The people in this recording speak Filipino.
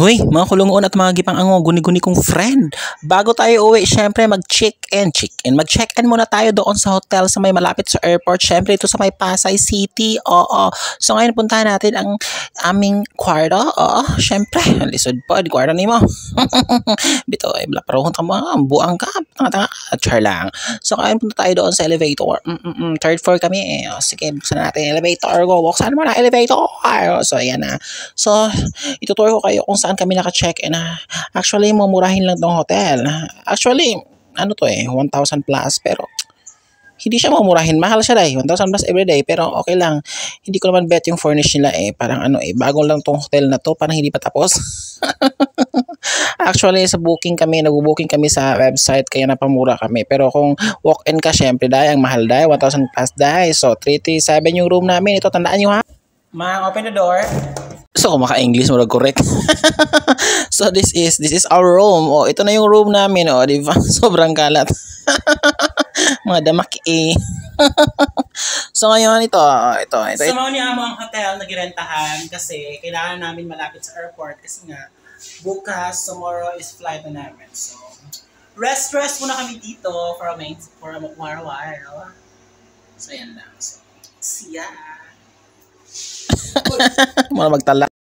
Hoy, mga kulungon at mga gipang-ango, guni-guni kong friend. Bago tayo uwi, syempre mag-check-in. Mag-check-in muna tayo doon sa hotel sa may malapit sa airport. Syempre ito sa may Pasay City. Oo. So ngayon puntahan natin ang aming kwarto. Oo, syempre. Lisod po, di kwarto ni mo. Bito, ay blaparong ka mga buang ka. Tanga-tanga ka. Char lang. So ngayon punta tayo doon sa elevator. Third floor kami eh. O, sige, buksan natin yung elevator. Go, buksan mo na elevator. So ayan na. So, itutur ko kayo kung saan kami naka-check-in. Actually, mumurahin lang tong hotel. Actually, ano to eh, 1,000 plus. Pero, hindi siya mumurahin. Mahal siya dahil 1,000 plus everyday. Pero, okay lang. Hindi ko naman bet yung furnish nila eh. Parang ano eh, bago lang tong hotel na to. Parang hindi pa tapos. Actually, sa booking kami, nag-booking kami sa website. Kaya napamura kami. Pero kung walk-in ka, syempre dahil, ang mahal dahil. 1,000 plus dahil. So, 337 yung room namin. Ito, tandaan nyo ha. Ma, open the door. So, kung maka-English mo correct. So, this is our room. Oh, ito na yung room namin. Oh, di ba? Sobrang kalat. Mga damak eh. So, ngayon, ito. So, mauni mo ang hotel na girentahan kasi kailangan namin malapit sa airport kasi nga, bukas, tomorrow is flight na namin. So, rest muna kami dito for a while. So, yan lang. So, see ya. Muna magtala.